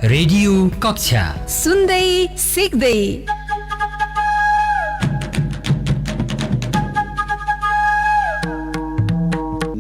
Radio कक्षा सुन्दै सिक्दै।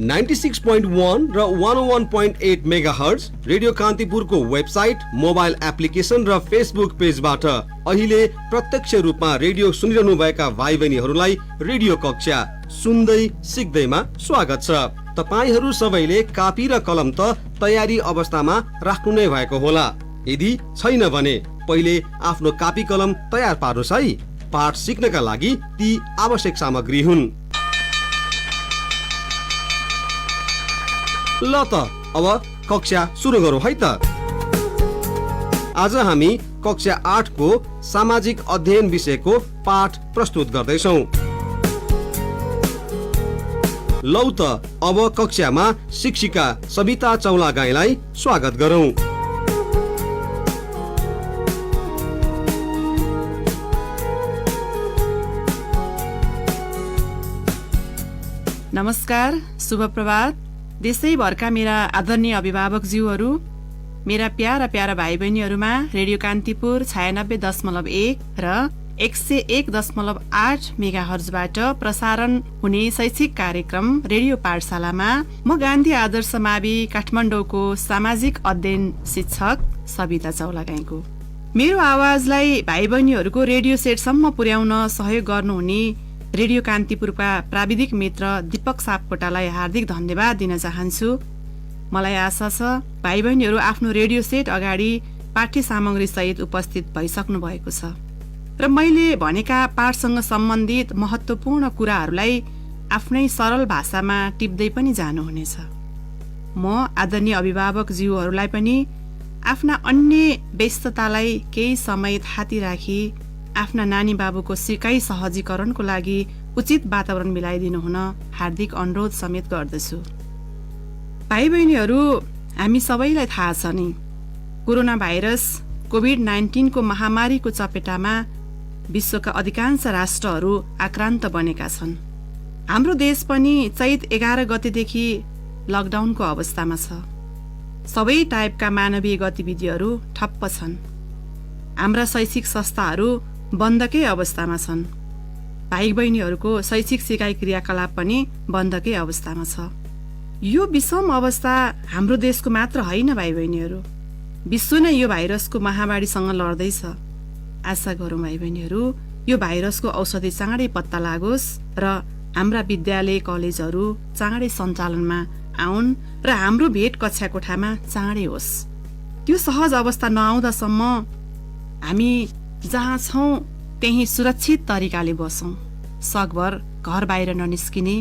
नाइन्टी 96.1 र 101.8 मेगाहर्ज रेडियो कान्तिपुरको वेबसाइट, मोबाइल एप्लिकेसन र फेसबुक पेजबाट अहिले प्रत्यक्ष रूपमा रेडियो सुनिरहनु भएका भाइ बहिनीहरूलाई रेडियो कक्षा सुन्दै सिक्दैमा स्वागत छ। तपाईहरू सबैले कापी र कलम त तयारी अवस्थामा राख्नु नै भएको होला। यदि छैन भने पहिले आफ्नो कापी कलम तयार पार्नुहोस् है। पाठ सिक्नका लागि ती आवश्यक सामग्री हुन्। ल त अब कक्षा सुरु गरौँ है त। आज हामी कक्षा 8 को सामाजिक अध्ययन विषयको पाठ प्रस्तुत गर्दैछौँ। लौ त अब कक्षामा शिक्षिका सबिता चौलागाईलाई स्वागत गरौँ। नमस्कार, शुभ प्रभात। देशैभरका मेरा आदरणीय अभिभावकज्यूहरू, मेरा प्यारा भाइ बहिनीहरूमा रेडियो कान्तिपुर 96.1 र 101.8 मेगाहर्जबाट प्रसारण हुने शैक्षिक कार्यक्रम रेडियो पाठशालामा म गान्धी आदर्श मावि काठमाडौँको सामाजिक अध्ययन शिक्षक सबिता चौलागाईको मेरो आवाजलाई भाइ बहिनीहरूको रेडियो सेटसम्म पुर्याउन सहयोग गर्नुहुने रेडियो कान्तिपुरका प्राविधिक मित्र दीपक सापकोटालाई हार्दिक धन्यवाद दिन चाहन्छु। मलाई आशा छ भाइ बहिनीहरू आफ्नो रेडियो सेट अगाडि पाठ्य सामग्री सहित उपस्थित भइसक्नु भएको छ र मैले भनेका पाठसँग सम्बन्धित महत्त्वपूर्ण कुराहरूलाई आफ्नै सरल भाषामा टिप्दै पनि जानुहुनेछ। म आदरणीय अभिभावकज्यूहरूलाई पनि आफ्ना अन्य व्यस्ततालाई केही समय थाती राखी आफ्ना नानी बाबुको सिकाइ सहजीकरणको लागि उचित वातावरण मिलाइदिनु हुन हार्दिक अनुरोध समेत गर्दछु। भाइ बहिनीहरू, हामी सबैलाई थाहा छ नि, कोरोना भाइरस कोभिड-19 को महामारीको चपेटामा विश्वका अधिकांश राष्ट्रहरू आक्रान्त बनेका छन्। हाम्रो देश पनि चैत 11 गतेदेखि लकडाउनको अवस्थामा छ। सबै टाइपका मानवीय गतिविधिहरू ठप्प छन्। हाम्रा शैक्षिक संस्थाहरू बन्दकै अवस्थामा छन्। भाइ बहिनीहरूको शैक्षिक सिकाइ क्रियाकलाप पनि बन्दकै अवस्थामा छ। यो विषम अवस्था हाम्रो देशको मात्र होइन भाइ बहिनीहरू, विश्व नै यो भाइरसको महामारीसँग लड्दैछ। आशा गरौँ भाइ बहिनीहरू, यो भाइरसको औषधि चाँडै पत्ता लागोस् र हाम्रा विद्यालय कलेजहरू चाँडै सञ्चालनमा आउन् र हाम्रो भेट कक्षा कोठामा चाँडै होस्। त्यो सहज अवस्था नआउँदासम्म हामी जहाँ छौँ त्यही सुरक्षित तरिकाले बसौँ। सकभर घर बाहिर ननिस्किने,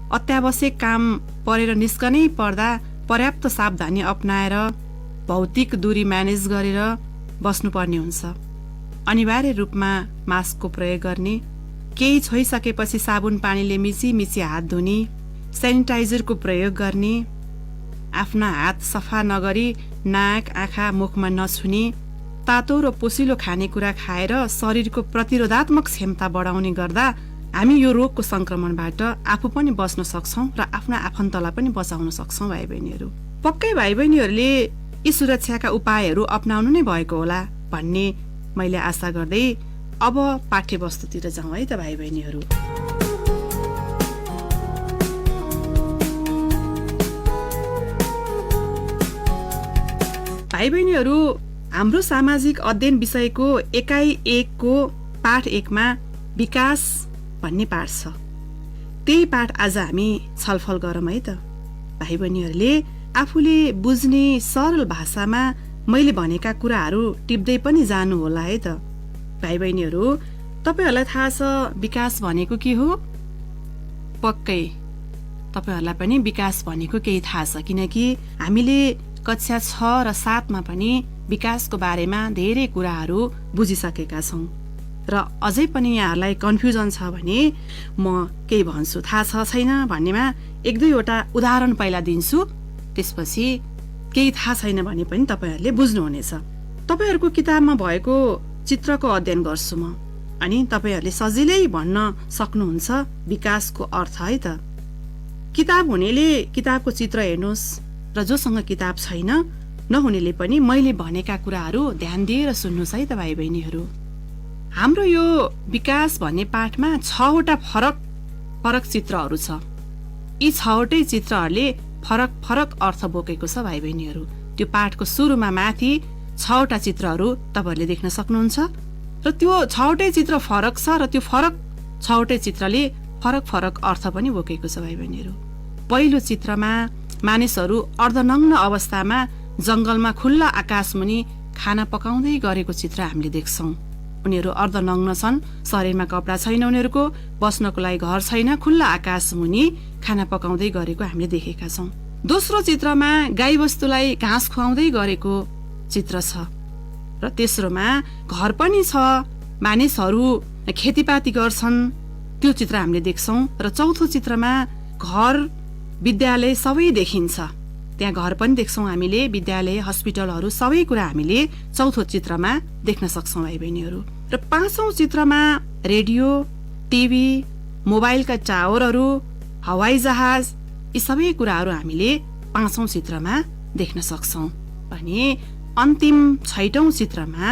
अत्यावश्यक काम परेर निस्कनै पर्दा पर्याप्त सावधानी अपनाएर भौतिक दूरी म्यानेज गरेर बस्नुपर्ने हुन्छ। अनिवार्य रूपमा मास्कको प्रयोग गर्ने, केही छोइसकेपछि साबुन पानीले मिची हात धुने, सेनिटाइजरको प्रयोग गर्ने, आफ्ना हात सफा नगरी नाक आँखा मुखमा नछुने, तातो र पोसिलो खानेकुरा खाएर शरीरको प्रतिरोधात्मक क्षमता बढाउने गर्दा हामी यो रोगको संक्रमणबाट आफू पनि बच्न सक्छौँ र आफ्ना आफन्तलाई पनि बचाउन सक्छौँ। भाइ बहिनीहरू, पक्कै भाइ बहिनीहरूले यी सुरक्षाका उपायहरू अपनाउनु नै भएको होला भन्ने मैले आशा गर्दै अब पाठ्यवस्तुतिर जाउँ है त भाइ बहिनीहरू। भाइ बहिनीहरू, हाम्रो सामाजिक अध्ययन विषयको एकाइ 1 को पाठ 1 मा विकास भन्ने पाठ छ। त्यही पाठ आज हामी छलफल गरौँ है त। भाइ बहिनीहरूले आफूले बुझ्ने सरल भाषामा मैले भनेका कुराहरू टिप्दै पनि जानु होला है त। भाइ बहिनीहरू, तपाईहरूलाई थाहा छ विकास भनेको के हो? पक्कै तपाईहरूलाई पनि विकास भनेको केही थाहा छ, किनकि हामीले कक्षा 6 र 7 मा पनि विकासको बारेमा धेरै कुराहरू बुझिसकेका छौँ र अझै पनि यहाँहरूलाई कन्फ्युजन छ भने म केही भन्छु, थाहा छ छैन भन्नेमा 1-2वटा उदाहरण पहिला दिन्छु, त्यसपछि केही थाहा छैन भने पनि तपाईँहरूले बुझ्नुहुनेछ। तपाईँहरूको किताबमा भएको चित्रको अध्ययन गर्छु म, अनि तपाईँहरूले सजिलै भन्न सक्नुहुन्छ विकासको अर्थ है त। किताब हुनेले किताबको चित्र हेर्नुहोस् र जोसँग किताब छैन नहुनेले पनि मैले भनेका कुराहरू ध्यान दिएर सुन्नुहोस् है त भाइ बहिनीहरू। हाम्रो यो विकास भन्ने पाठमा 6वटा फरक चित्रहरू छ। यी 6वटै चित्रहरूले फरक अर्थ बोकेको छ भाइ बहिनीहरू। त्यो पाठको सुरुमा माथि 6वटा चित्रहरू तपाईहरुले देख्न सक्नुहुन्छ र त्यो 6वटै चित्र फरक छ र त्यो फरक 6वटै चित्रले फरक अर्थ पनि बोकेको छ भाइ बहिनीहरू। पहिलो चित्रमा मानिसहरू अर्धनग्न अवस्थामा जंगलमा खुल्ला आकाशमुनि खाना पकाउँदै गरेको चित्र हामीले देख्छौं। उनीहरू अर्धनग्न छन्, शरीरमा कपडा छैन, उनीहरूको बस्नको लागि घर छैन, खुल्ला आकाशमुनि खाना पकाउँदै गरेको हामीले देखेका छौं। दोस्रो चित्रमा गाईबस्तुलाई घाँस खुवाउँदै गरेको चित्र छ र तेस्रोमा घर पनि छ, मानिसहरू खेतीपाती गर्छन्, त्यो चित्र हामीले देख्छौं र चौथो चित्रमा घर, विद्यालय सबै देखिन्छ। त्यहाँ घर पनि देख्छौं हामीले, विद्यालय, हस्पिटलहरू सबै कुरा हामीले चौथो चित्रमा देख्न सक्छौं भाइ बहिनीहरू। र पाँचौं चित्रमा रेडियो, टिभी, मोबाइलका टावरहरू, हवाई जहाज यी सबै कुराहरू हामीले पाँचौं चित्रमा देख्न सक्छौं। भने अन्तिम 6औं चित्रमा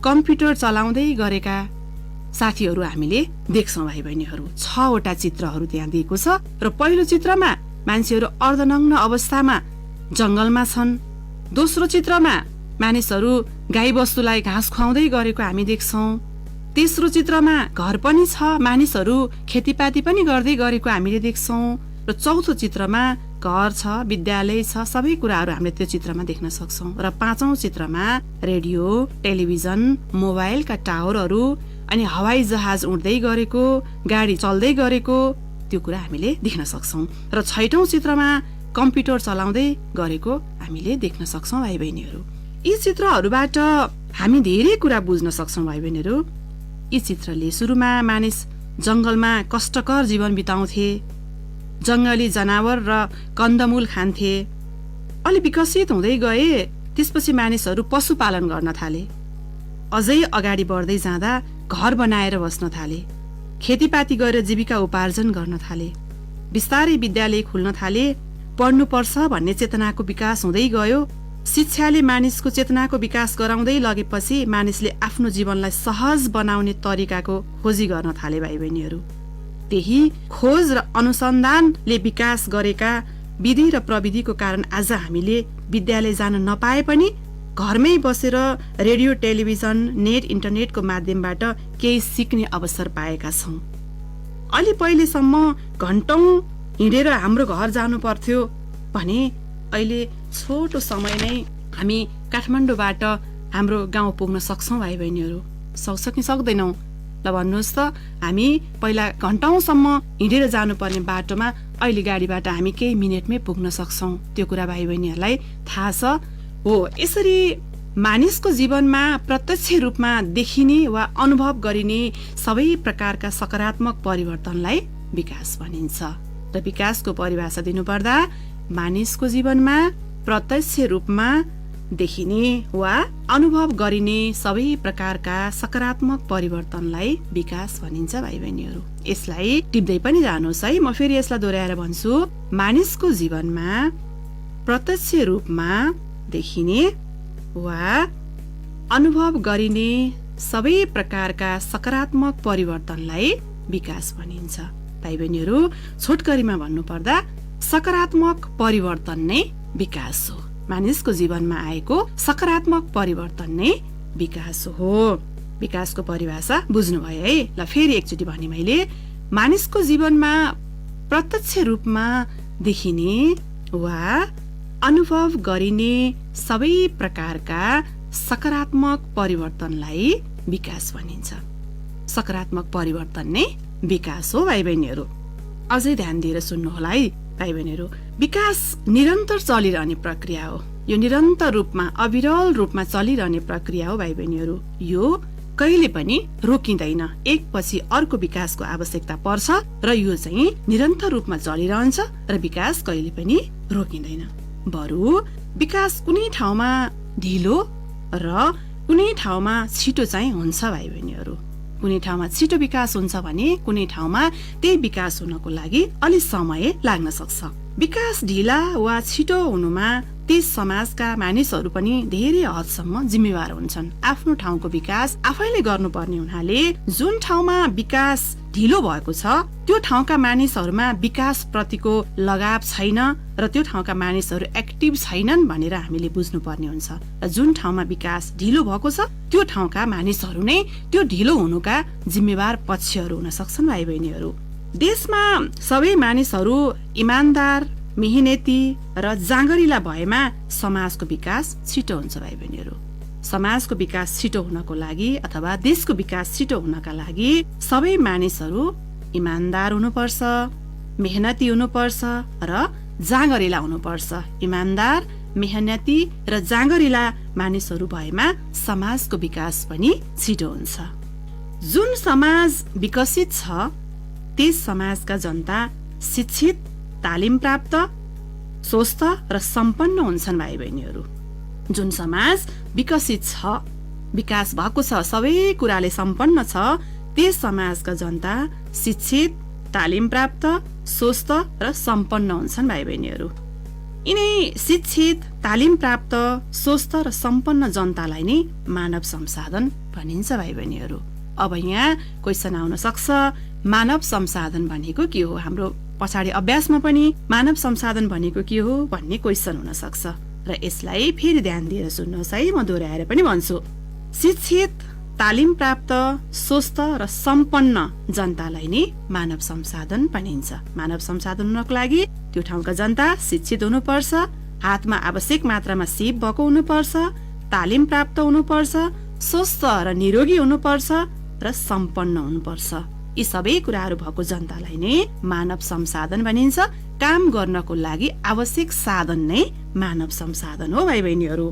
कम्प्युटर चलाउँदै गरेका साथीहरू हामीले देख्छौं भाइ बहिनीहरू। 6वटा चित्रहरू त्यहाँ दिएको छ र पहिलो चित्रमा मान्छेहरू अर्धनग्न अवस्थामा जंगलमा छन्। दोस्रो चित्रमा मानिसहरू गाईबस्तुलाई घाँस खुवाउँदै गरेको हामी देख्छौं। तेस्रो चित्रमा घर पनि छ, मानिसहरू खेतीपाती पनि गर्दै गरेको हामीले देख्छौं र चौथो चित्रमा घर छ, विद्यालय छ, सबै कुराहरू हामीले त्यो चित्रमा देख्न सक्छौं। र पाँचौं चित्रमा रेडियो, टेलिभिजन, मोबाइलका टावरहरू अनि हवाई जहाज उड्दै गरेको, गाडी चल्दै गरेको त्यो कुरा हामीले देख्न सक्छौं। र 6औं चित्रमा कम्प्युटर चलाउँदै गरेको हामीले देख्न सक्छौं भाइ बहिनीहरू। यी चित्रहरूबाट हामी धेरै कुरा बुझ्न सक्छौं भाइ बहिनीहरू। यी चित्रले सुरुमा मानिस जंगलमा कष्टकर जीवन बिताउँथे, जंगली जनावर र कन्दमूल खान्थे। अलि विकसित हुँदै गए, त्यसपछि मानिसहरू पशुपालन गर्न थाले। अझै अगाडि बढ्दै जाँदा घर बनाएर बस्न थाले, खेतीपाती गरेर जीविका उपार्जन गर्न थाले। बिस्तारै विद्यालय खुल्न थाले, पढ्नुपर्छ भन्ने चेतनाको विकास हुँदै गयो। शिक्षाले मानिसको चेतनाको विकास गराउँदै लगेपछि मानिसले आफ्नो जीवनलाई सहज बनाउने तरिकाको खोजी गर्न थाले भाइ बहिनीहरू। त्यही खोज र अनुसन्धानले विकास गरेका विधि र प्रविधिको कारण आज हामीले विद्यालय जान नपाए पनि घरमै बसेर रेडियो, टेलिभिजन, नेट, इन्टरनेटको माध्यमबाट केही सिक्ने अवसर पाएका छौं। अलि पहिलेसम्म घण्टौं हिँडेर हाम्रो घर जानु पर्थ्यो भने अहिले छोटो समय नै हामी काठमाडौँबाट हाम्रो गाउँ पुग्न सक्छौं भाइ बहिनीहरू। सक्छ कि सक्दैनौ ल भन्नुहोस् त। हामी पहिला घण्टौंसम्म हिँडेर जानुपर्ने बाटोमा अहिले गाडीबाट हामी केही मिनेटमै पुग्न सक्छौं। त्यो कुरा भाइ बहिनीहरूलाई थाहा छ हो। यसरी मानिसको जीवनमा प्रत्यक्ष रूपमा देखिने वा अनुभव गरिने सबै प्रकारका सकारात्मक परिवर्तनलाई विकास भनिन्छ। र विकासको परिभाषा दिनुपर्दा मानिसको जीवनमा प्रत्यक्ष रूपमा देखिने वा अनुभव गरिने सबै प्रकारका सकारात्मक परिवर्तनलाई विकास भनिन्छ भाइ बहिनीहरू। यसलाई टिप्दै पनि जानुहोस् है। म फेरि यसलाई दोहोऱ्याएर भन्छु। मानिसको जीवनमा प्रत्यक्ष रूपमा देखिने वा अनुभव गरिने सबै प्रकारका सकारात्मक परिवर्तनलाई विकास भनिन्छ। भाइ बहिनीहरू, छोटकरीमा भन्नुपर्दा सकारात्मक परिवर्तन नै विकास हो। मानिसको जीवनमा आएको सकारात्मक परिवर्तन नै विकास हो। विकासको परिभाषा बुझ्नुभयो है। ल फेरि एकचोटि भने मैले, मानिसको जीवनमा प्रत्यक्ष रूपमा देखिने वा अनुभव गरिने सबै प्रकारका सकारात्मक परिवर्तनलाई विकास भनिन्छ। सकारात्मक परिवर्तन नै विकास हो भाइ बहिनीहरू। अझै ध्यान दिएर सुन्नुहोला है भाइ बहिनीहरू। विकास निरन्तर चलिरहने प्रक्रिया हो। यो निरन्तर रूपमा, अविरल रूपमा चलिरहने प्रक्रिया हो भाइ बहिनीहरू। यो कहिले पनि रोकिँदैन। एकपछि अर्को विकासको आवश्यकता पर्छ र यो चाहिँ निरन्तर रूपमा चलिरहन्छ र विकास कहिले पनि रोकिँदैन। बरु विकास कुनै ठाउँमा ढिलो र कुनै ठाउँमा छिटो चाहिँ हुन्छ भाइ बहिनीहरू। कुनै ठाउँमा छिटो विकास हुन्छ भने कुनै ठाउँमा त्यही विकास हुनको लागि अलि समय लाग्न सक्छ। विकास ढिला वा छिटो हुनुमा त्यस समाजका मानिसहरू पनि धेरै हदसम्म जिम्मेवार हुन्छन्। आफ्नो ठाउँको विकास आफैले गर्नुपर्ने हुनाले जुन ठाउँमा विकास ढिलो भएको छ त्यो ठाउँका मानिसहरूमा विकास प्रतिको लगाव छैन र त्यो ठाउँका मानिसहरू एक्टिभ छैनन् भनेर हामीले बुझ्नुपर्ने हुन्छ। र जुन ठाउँमा विकास ढिलो भएको छ त्यो ठाउँका मानिसहरू नै त्यो ढिलो हुनुका जिम्मेवार पक्षहरू हुन सक्छन्। भाइ बहिनीहरू, देशमा सबै मानिसहरू इमानदार, मेहनती र जाँगरिला भएमा समाजको विकास छिटो हुन्छ। भाइ बहिनीहरू, समाजको विकास छिटो हुनको लागि अथवा देशको विकास छिटो हुनका लागि सबै मानिसहरू इमानदार हुनुपर्छ, मेहनती हुनुपर्छ र जाँगरिला हुनुपर्छ। इमानदार, मेहनती र जाँगरिला मानिसहरू भएमा समाजको विकास पनि छिटो हुन्छ। जुन समाज विकसित छ त्यस समाजका जनता शिक्षित, तालिम प्राप्त, स्वस्थ र सम्पन्न हुन्छन्। भाइ बहिनीहरू, जुन समाज विकसित छ, विकास भएको छ, सबै कुराले सम्पन्न छ, त्यस समाजका जनता शिक्षित, तालिम प्राप्त, स्वस्थ र सम्पन्न हुन्छन्। भाइ बहिनीहरू, यिनै शिक्षित, तालिम प्राप्त, स्वस्थ र सम्पन्न जनतालाई नै मानव संसाधन भनिन्छ। भाइ बहिनीहरू, अब यहाँ क्वेसन आउन सक्छ, मानव संसाधन भनेको के हो? हाम्रो पछाडि अभ्यासमा पनि मानव संसाधन भनेको के हो भन्ने क्वेसन हुन सक्छ र यसलाई फेरि ध्यान दिएर सुन्नुहोस् है, म दोहोऱ्याएर पनि भन्छु। शिक्षित, तालिम प्राप्त, स्वस्थ र सम्पन्न जनतालाई नै मानव संसाधन भनिन्छ। मानव संसाधन हुनको लागि त्यो ठाउँका जनता शिक्षित हुनुपर्छ, हातमा आवश्यक मात्रामा सिप भएको हुनुपर्छ, तालिम प्राप्त हुनुपर्छ, स्वस्थ र निरोगी हुनुपर्छ र सम्पन्न हुनुपर्छ। यी सबै कुराहरू भएको जनतालाई नै मानव संसाधन भनिन्छ। काम गर्नको लागि आवश्यक साधन नै मानव संसाधन हो। भाइ बहिनीहरू,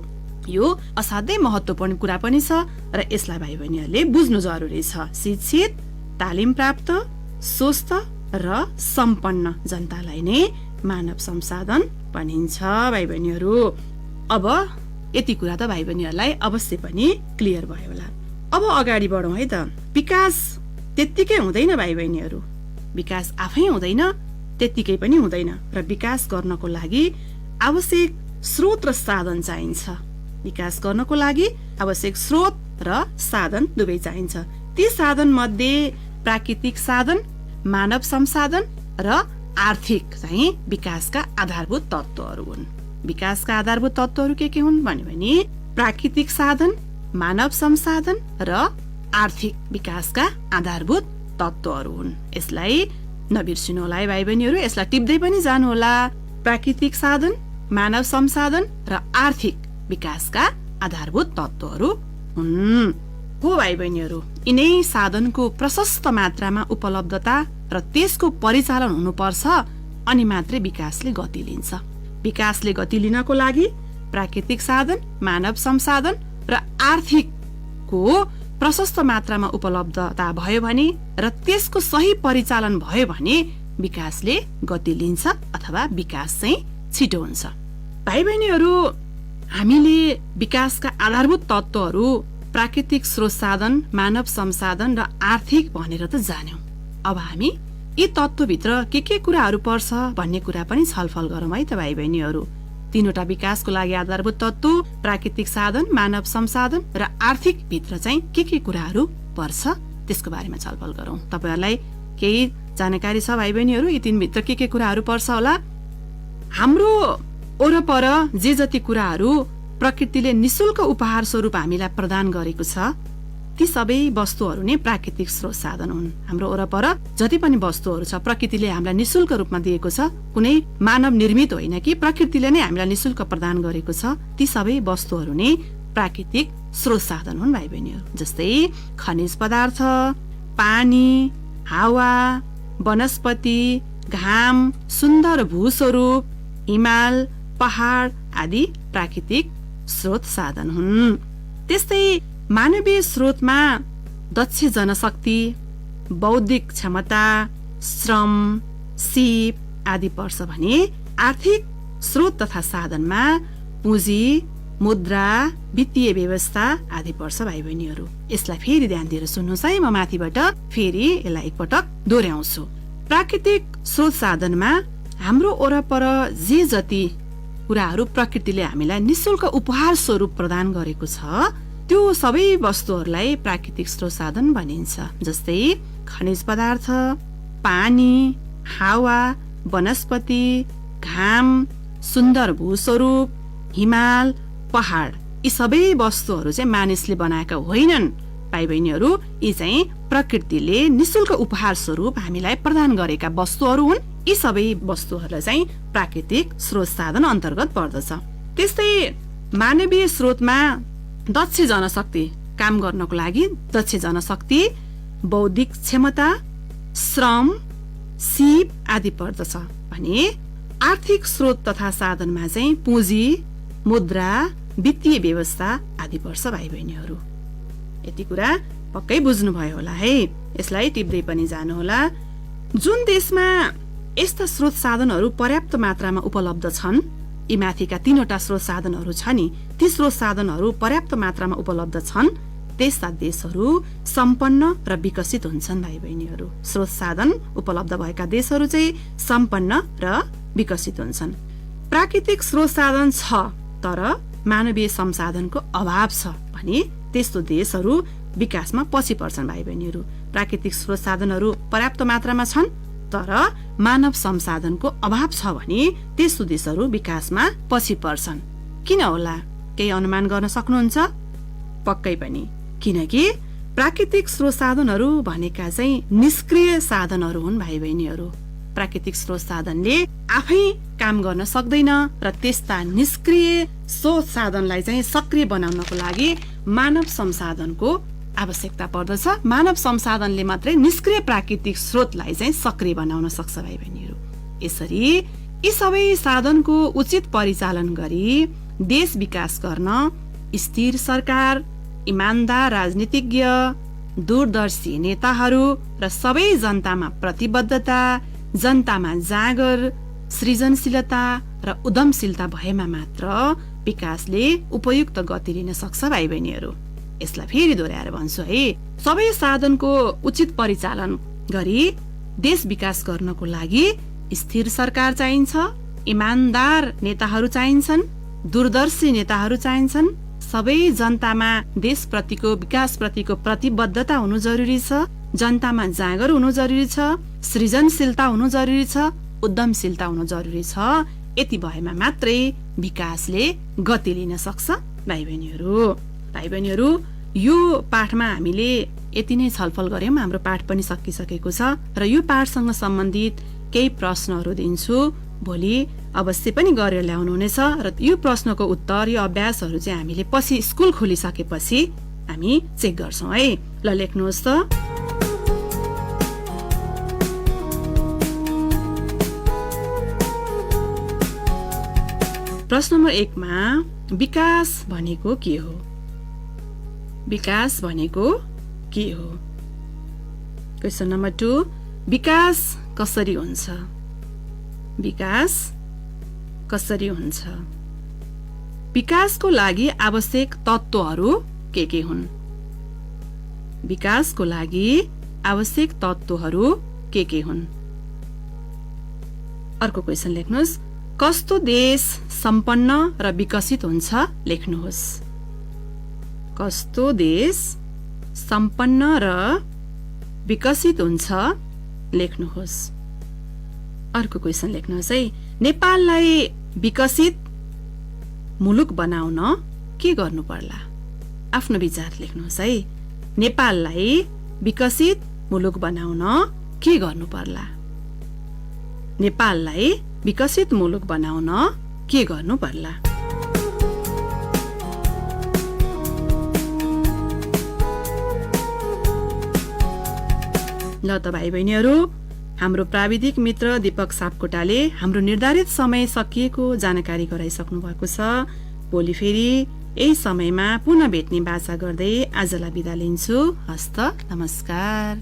यो असाध्यै महत्त्वपूर्ण कुरा पनि छ र यसलाई भाइ बहिनीहरूले बुझ्नु जरुरी छ। शिक्षित, तालिम प्राप्त, स्वस्थ र सम्पन्न जनतालाई नै मानव संसाधन भनिन्छ। भाइ बहिनीहरू, अब यति कुरा त भाइ बहिनीहरूलाई अवश्य पनि क्लियर भयो होला। अब अगाडि बढौँ है त। विकास त्यत्तिकै हुँदैन भाइ बहिनीहरू, विकास आफै हुँदैन, त्यत्तिकै पनि हुँदैन र विकास गर्नको लागि आवश्यक स्रोत र साधन चाहिन्छ। विकास गर्नको लागि आवश्यक स्रोत र साधन दुवै चाहिन्छ। ती साधन मध्ये प्राकृतिक साधन, मानव संसाधन र आर्थिक चाहिँ विकासका आधारभूत तत्त्वहरू हुन्। विकासका आधारभूत तत्त्वहरू के हुन् भने प्राकृतिक साधन, मानव संसाधन र आर्थिक विकासका आधारभूत तत्त्वहरू हुन्। यसलाई नबिर्सिनु होला है भाइ बहिनीहरू, यसलाई टिप्दै पनि जानु होला। प्राकृतिक साधन, मानव संसाधन र आर्थिक विकासका आधारभूत तत्त्वहरू हुन्। हो भाइ बहिनीहरू, यिनै साधनको प्रशस्त मात्रामा उपलब्धता र त्यसको परिचालन हुनुपर्छ अनि मात्रै विकासले गति लिन्छ। विकासले गति लिनको लागि प्राकृतिक साधन, मानव संसाधन र आर्थिकको प्रशस्त मात्रामा उपलब्धता भयो भने र त्यसको सही परिचालन भयो भने विकासले गति लिन्छ अथवा विकास चाहिँ छिटो हुन्छ। भाइ बहिनीहरू, हामीले विकासका आधारभूत तत्त्वहरू प्राकृतिक स्रोत साधन, मानव संसाधन र आर्थिक भनेर त जान्यौं। अब हामी यी तत्त्वभित्र के कुराहरू पर्छ भन्ने कुरा पनि छलफल गरौँ है त भाइ बहिनीहरू। तीनवटा विकासको लागि आधारभूत तत्त्व प्राकृतिक साधन, मानव संसाधन र आर्थिक भित्र चाहिँ के कुराहरू पर्छ त्यसको बारेमा छलफल गरौँ। तपाईहरुलाई केही जानकारी छ भाइ बहिनीहरू यी तीन भित्र के कुराहरू पर्छ होला? हाम्रो वरपर जे जति कुराहरू प्रकृतिले निशुल्क उपहार स्वरूप हामीलाई प्रदान गरेको छ ती सबै वस्तुहरू नै प्राकृतिक स्रोत साधन हुन्। हाम्रो वरपर जति पनि वस्तुहरू छ प्रकृतिले हामीलाई निशुल्क रूपमा दिएको छ, कुनै मानव निर्मित होइन कि प्रकृतिले नै हामीलाई निशुल्क प्रदान गरेको छ। ती सबै वस्तुहरू नै प्राकृतिक स्रोत साधन हुन् भाइ बहिनीहरू। जस्तै खनिज पदार्थ, पानी, हावा, वनस्पति, घाम, सुन्दर भूस्वरूप, हिमाल, पहाड आदि प्राकृतिक स्रोत साधन हुन्। त्यस्तै मानवीय स्रोतमा दक्ष जनशक्ति, बौद्धिक क्षमता, श्रम, सिप आदि पर्छ भने आर्थिक स्रोत तथा साधनमा पुँजी, मुद्रा, वित्तीय व्यवस्था आदि पर्छ भाइ बहिनीहरू। यसलाई फेरि ध्यान दिएर सुन्नुहोस् है, म माथिबाट फेरि यसलाई एकपटक दोहोऱ्याउँछु। प्राकृतिक स्रोत साधनमा हाम्रो वरपर जे जति कुराहरू प्रकृतिले हामीलाई निशुल्क उपहार स्वरूप प्रदान गरेको छ त्यो सबै वस्तुहरूलाई प्राकृतिक स्रोत साधन भनिन्छ। जस्तै खनिज पदार्थ, पानी, हावा, वनस्पति, घाम, सुन्दर भूस्वरूप, हिमाल, पहाड, यी सबै वस्तुहरू चाहिँ मानिसले बनाएका होइनन् भाइ बहिनीहरू। यी चाहिँ प्रकृतिले निशुल्क उपहार स्वरूप हामीलाई प्रदान गरेका वस्तुहरू हुन्। यी सबै वस्तुहरूलाई चाहिँ प्राकृतिक स्रोत साधन अन्तर्गत पर्दछ। त्यस्तै मानवीय स्रोतमा दक्ष जनशक्ति, काम गर्नको लागि दक्ष जनशक्ति, बौद्धिक क्षमता, श्रम, सिप आदि पर्दछ भने आर्थिक स्रोत तथा साधनमा चाहिँ पुँजी, मुद्रा, वित्तीय व्यवस्था आदि पर्छ भाइ बहिनीहरू। यति कुरा पक्कै बुझ्नुभयो होला है। यसलाई टिप्दै पनि जानुहोला। जुन देशमा यस्ता स्रोत साधनहरू पर्याप्त मात्रामा उपलब्ध छन्, यी माथिका 3वटा स्रोत साधनहरू छ नि, ती स्रोत साधनहरू पर्याप्त मात्रामा उपलब्ध छन्, त्यस्ता देशहरू सम्पन्न र विकसित हुन्छन् भाइ बहिनीहरू। स्रोत साधन उपलब्ध भएका देशहरू चाहिँ सम्पन्न र विकसित हुन्छन्। प्राकृतिक स्रोत साधन छ तर मानवीय संसाधनको अभाव छ भने त्यस्तो देशहरू विकासमा पछि पर्छन् भाइ बहिनीहरू। प्राकृतिक स्रोत साधनहरू पर्याप्त मात्रामा छन् तर मानव संसाधनको अभाव छ भने त्यस्तो देशहरू विकासमा पछि पर्छन्। किन होला? केही अनुमान गर्न सक्नुहुन्छ? पक्कै पनि, किनकि प्राकृतिक स्रोत साधनहरू भनेका चाहिँ निष्क्रिय साधनहरू हुन् भाइ बहिनीहरू। प्राकृतिक स्रोत साधनले आफै काम गर्न सक्दैन र त्यस्ता निष्क्रिय स्रोत साधनलाई चाहिँ सक्रिय बनाउनको लागि मानव संसाधनको आवश्यकता पर्दछ। मानव संसाधनले मात्रै निष्क्रिय प्राकृतिक स्रोतलाई चाहिँ सक्रिय बनाउन सक्छ भाइ बहिनीहरू। यसरी यी सबै साधनको उचित परिचालन गरी देश विकास गर्न स्थिर सरकार, इमानदार राजनीतिज्ञ, दूरदर्शी नेताहरू र सबै जनतामा प्रतिबद्धता, जनतामा जागर, सृजनशीलता र उद्यमशीलता भएमा मात्र विकासले उपयुक्त गति लिन सक्छ भाइ बहिनीहरू। यसलाई फेरि दोहोऱ्याएर भन्छु है, सबै साधनको उचित परिचालन गरी देश विकास गर्नको लागि स्थिर सरकार चाहिन्छ, इमानदार नेताहरू चाहिन्छन्, दूरदर्शी नेताहरू चाहिन्छन्, सबै जनतामा देशप्रतिको विकासप्रतिको प्रतिबद्धता हुनु जरुरी छ, जनतामा जागर हुनु जरुरी छ, सृजनशीलता हुनु जरुरी छ, उद्यमशीलता हुनु जरुरी छ। यति भएमा मात्रै विकासले गति लिन सक्छ भाइ बहिनीहरू। भाइ बहिनीहरू, यो पाठमा हामीले यति नै छलफल गर्यौं। हाम्रो पाठ पनि सकिसकेको छ र यो पाठसँग सम्बन्धित केही प्रश्नहरू दिन्छु। भोलि अवश्य पनि गरेर ल्याउनु हुनेछ र यो प्रश्नको उत्तर, यो अभ्यासहरू चाहिँ हामीले पछि स्कुल खोलिसकेपछि हामी चेक गर्छौं है। ल लेख्नुहोस् त। प्रश्न नम्बर 1 मा विकास भनेको के हो? विकास भनेको के हो? क्वेशन नम्बर 2, विकास कसरी हुन्छ? विकास कसरी हुन्छ? विकासको लागि आवश्यक तत्त्वहरू के हुन्? विकासको लागि आवश्यक तत्त्वहरू के हुन्? अर्को क्वेशन लेख्नुहोस्। कस्तो देश सम्पन्न र विकसित हुन्छ? लेख्नुहोस्। कस्तो देश सम्पन्न र विकसित हुन्छ? लेख्नुहोस्। अर्को क्वेशन लेख्नुहोस् है। नेपाललाई विकसित मुलुक बनाउन के गर्नु पर्ला? आफ्नो विचार लेख्नुहोस् है। नेपाललाई विकसित मुलुक बनाउन के गर्नु पर्ला? नेपाललाई विकसित मुलुक बनाउन के गर्नु पर्ला? ल त भाइ बहिनीहरू, हाम्रो प्राविधिक मित्र दीपक सापकोटाले हाम्रो निर्धारित समय सकिएको जानकारी गराइसक्नु भएको छ। भोलि फेरि यही समयमा पुनः भेट्ने बाचा गर्दै आजलाई बिदा लिन्छु। हस्त नमस्कार।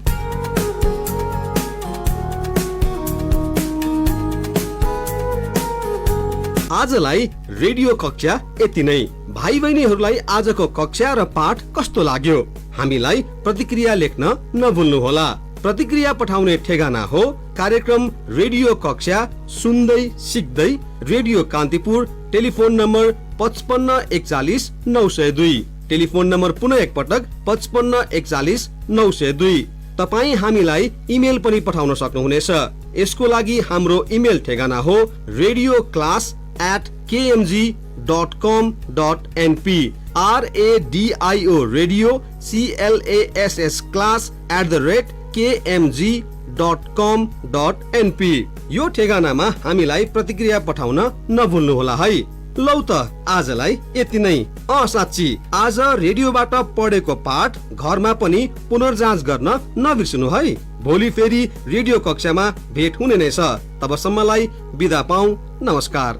आजलाई रेडियो कक्षा यति नै। भाइ बहिनीहरूलाई आजको कक्षा र पाठ कस्तो लाग्यो? हामीलाई प्रतिक्रिया लेख्न नभुल्नुहोला। प्रतिक्रिया पठाउने ठेगाना हो कार्यक्रम रेडियो कक्षा सुन्दै सिक्दै, radio Kantipur, telephone number 55414902। Telephone number पुनः एकपटक 55414902। तपाई हामीलाई इमेल पनि पठाउन सक्नुहुनेछ। यसको लागि हाम्रो इमेल ठेगाना हो radio@kmg.com.np, RADIO radio class@kmg.com.np। यो ठेगानामा हामीलाई प्रतिक्रिया पठाउन नभुल्नुहोला है। लौ त आजलाई यति नै। साँच्ची आज रेडियोबाट पढेको पाठ घरमा पनि पुनर्जाँच गर्न नबिर्सनु है। भोलि फेरि रेडियो कक्षामा भेट हुने नै छ। तबसम्मलाई बिदा पाऊ। नमस्कार।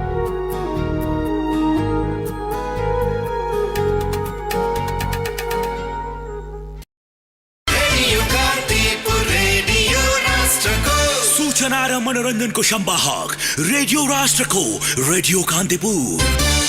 सूचना र मनोरञ्जनको सम्वाहक रेडियो राष्ट्रको रेडियो कान्तिपुर।